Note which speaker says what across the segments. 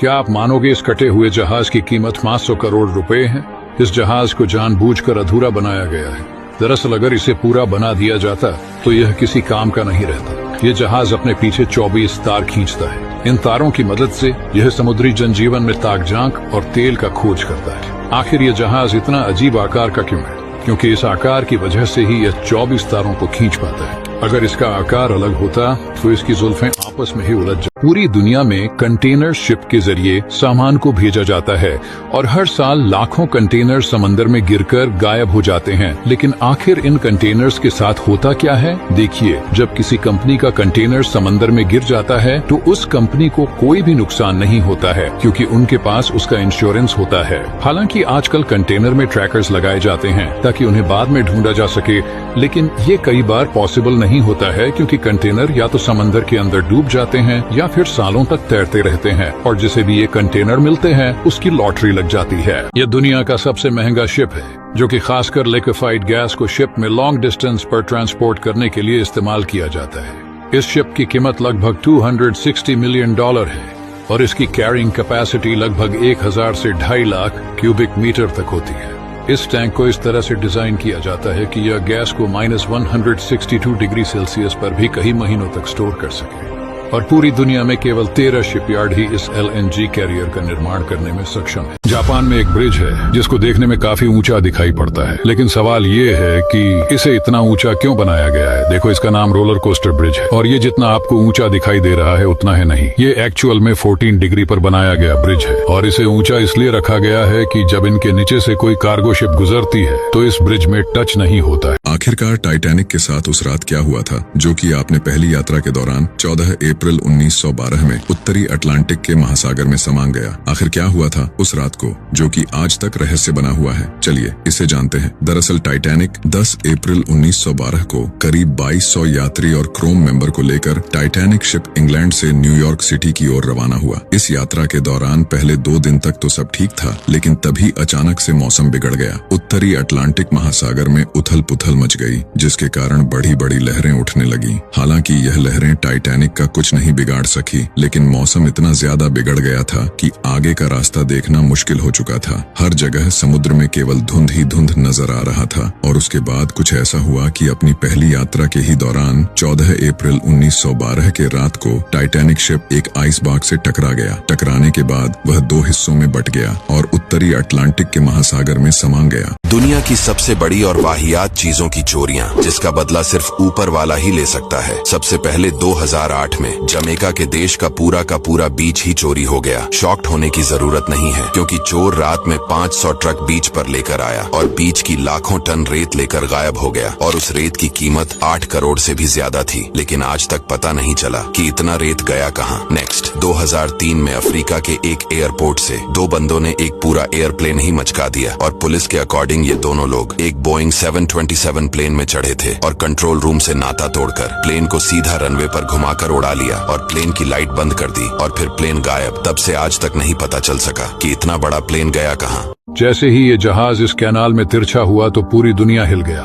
Speaker 1: क्या आप मानोगे इस कटे हुए जहाज की कीमत 500 करोड़ रुपए है। इस जहाज को जानबूझकर अधूरा बनाया गया है। दरअसल अगर इसे पूरा बना दिया जाता तो यह किसी काम का नहीं रहता। ये जहाज अपने पीछे 24 तार खींचता है। इन तारों की मदद से यह समुद्री जनजीवन में ताकझांक और तेल का खोज करता है। आखिर ये जहाज इतना अजीब आकार का क्यों है? क्योंकि इस आकार की वजह से ही यह 24 तारों को खींच पाता है। अगर इसका आकार अलग होता तो इसकी जुल्फें आपस में ही उलझ जाती। पूरी दुनिया में कंटेनर शिप के जरिए सामान को भेजा जाता है और हर साल लाखों कंटेनर समंदर में गिरकर गायब हो जाते हैं। लेकिन आखिर इन कंटेनर्स के साथ होता क्या है? देखिए, जब किसी कंपनी का कंटेनर समंदर में गिर जाता है तो उस कंपनी को कोई भी नुकसान नहीं होता है, क्योंकि उनके पास उसका इंश्योरेंस होता है। हालांकि आजकल कंटेनर में ट्रैकर्स लगाए जाते हैं ताकि उन्हें बाद में ढूंढा जा सके, लेकिन ये कई बार पॉसिबल नहीं होता है, क्योंकि कंटेनर या तो समंदर के अंदर डूब जाते हैं या फिर सालों तक तैरते रहते हैं, और जिसे भी ये कंटेनर मिलते हैं उसकी लॉटरी लग जाती है। ये दुनिया का सबसे महंगा शिप है, जो कि खासकर लिक्विफाइड गैस को शिप में लॉन्ग डिस्टेंस पर ट्रांसपोर्ट करने के लिए इस्तेमाल किया जाता है। इस शिप की कीमत लगभग $260 मिलियन है और इसकी कैरिंग कैपेसिटी लगभग 1000 से 2.5 लाख क्यूबिक मीटर तक होती है। इस टैंक को इस तरह से डिजाइन किया जाता है कि यह गैस को -162 डिग्री सेल्सियस पर भी कई महीनों तक स्टोर कर सके, और पूरी दुनिया में केवल 13 शिपयार्ड ही इस LNG कैरियर का निर्माण करने में सक्षम है। जापान में एक ब्रिज है जिसको देखने में काफी ऊंचा दिखाई पड़ता है, लेकिन सवाल ये है कि इसे इतना ऊंचा क्यों बनाया गया है। देखो, इसका नाम रोलर कोस्टर ब्रिज है, और ये जितना आपको ऊंचा दिखाई दे रहा है उतना है नहीं। ये एक्चुअल में 14 डिग्री पर बनाया गया ब्रिज है, और इसे ऊंचा इसलिए रखा गया है कि जब इनके नीचे से कोई कार्गो शिप गुजरती है तो इस ब्रिज में टच नहीं होता है।
Speaker 2: आखिरकार टाइटैनिक के साथ उस रात क्या हुआ था, जो कि आपने पहली यात्रा के दौरान 14 अप्रैल 1912 में उत्तरी अटलांटिक के महासागर में समा गया। आखिर क्या हुआ था उस रात को, जो कि आज तक रहस्य बना हुआ है? चलिए इसे जानते हैं। दरअसल टाइटैनिक 10 अप्रैल 1912 को करीब 2200 यात्री और क्रोम मेंबर को लेकर टाइटैनिक शिप इंग्लैंड से न्यूयॉर्क सिटी की ओर रवाना हुआ। इस यात्रा के दौरान पहले 2 दिन तक तो सब ठीक था, लेकिन तभी अचानक से मौसम बिगड़ गया। उत्तरी अटलांटिक महासागर में उथल पुथल मच गई, जिसके कारण बड़ी बड़ी लहरें उठने लगी। हालांकि यह लहरें टाइटैनिक का कुछ नहीं बिगाड़ सकी, लेकिन मौसम इतना ज्यादा बिगड़ गया था कि आगे का रास्ता देखना मुश्किल हो चुका था। हर जगह समुद्र में केवल धुंध ही धुंध नजर आ रहा था। और उसके बाद कुछ ऐसा हुआ कि अपनी पहली यात्रा के ही दौरान 14 अप्रैल 1912 के रात को टाइटैनिक शिप एक आइसबर्ग से टकरा गया। टकराने के बाद वह 2 हिस्सों में बट गया और उत्तरी अटलांटिक के महासागर में समा गया।
Speaker 3: दुनिया की सबसे बड़ी और वाहियात चीजों की चोरियां, जिसका बदला सिर्फ ऊपर वाला ही ले सकता है। सबसे पहले 2008 में जमैका के देश का पूरा बीच ही चोरी हो गया। शॉक्ड होने की जरूरत नहीं है, क्योंकि चोर रात में 500 ट्रक बीच पर लेकर आया और बीच की लाखों टन रेत लेकर गायब हो गया। और उस रेत की कीमत 8 करोड़ से भी ज्यादा थी, लेकिन आज तक पता नहीं चला कि इतना रेत गया कहां। नेक्स्ट, 2003 में अफ्रीका के एक एयरपोर्ट से 2 बंदों ने एक पूरा एयरप्लेन ही मचका दिया, और पुलिस के अकॉर्डिंग ये दोनों लोग एक बोइंग 727 प्लेन में चढ़े थे और कंट्रोल रूम से नाता तोड़कर प्लेन को सीधा रनवे पर घुमाकर उड़ा लिया और प्लेन की लाइट बंद कर दी, और फिर प्लेन गायब। तब से आज तक नहीं पता चल सका कि इतना बड़ा प्लेन गया कहां।
Speaker 1: जैसे ही ये जहाज इस कैनाल में तिरछा हुआ तो पूरी दुनिया हिल गया।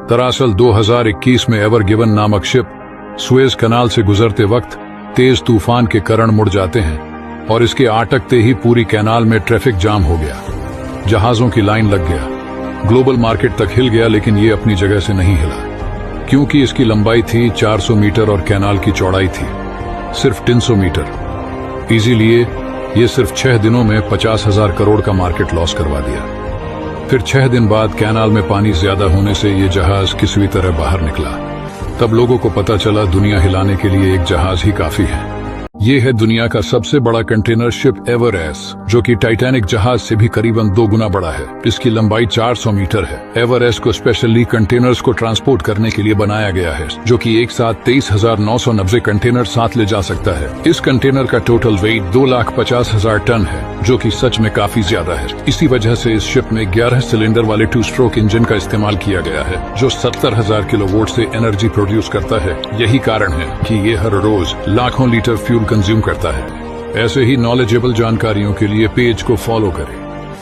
Speaker 1: दरअसल 2021 में एवर गिवन नामक शिप सुएज कैनाल से गुजरते वक्त तेज तूफान के कारण मुड़ जाते हैं, और इसके आटकते ही पूरी कैनाल में ट्रैफिक जाम हो गया। जहाजों की लाइन लग गया। ग्लोबल मार्केट तक हिल गया, लेकिन ये अपनी जगह से नहीं हिला, क्योंकि इसकी लंबाई थी 400 मीटर और कैनाल की चौड़ाई थी सिर्फ 300 मीटर। इसीलिए ये सिर्फ 6 दिनों में 50,000 करोड़ का मार्केट लॉस करवा दिया। फिर 6 दिन बाद कैनाल में पानी ज्यादा होने से ये जहाज किसी तरह बाहर निकला। तब लोगों को पता चला दुनिया हिलाने के लिए एक जहाज ही काफी है। ये है दुनिया का सबसे बड़ा कंटेनर शिप एवरेस, जो कि टाइटैनिक जहाज से भी करीबन 2 गुना बड़ा है। इसकी लंबाई 400 मीटर है। एवरेस को स्पेशली कंटेनर्स को ट्रांसपोर्ट करने के लिए बनाया गया है, जो कि एक साथ 23,990 कंटेनर साथ ले जा सकता है। इस कंटेनर का टोटल वेट 2,50,000 टन है, जो कि सच में काफी ज्यादा है। इसी वजह से इस शिप में 11 सिलेंडर वाले 2 स्ट्रोक इंजन का इस्तेमाल किया गया है, जो 70,000 किलोवाट से एनर्जी प्रोड्यूस करता है। यही कारण है कि ये हर रोज लाखों लीटर फ्यूल कंज्यूम करता है। ऐसे ही नॉलेजेबल जानकारियों के लिए पेज को फॉलो करें।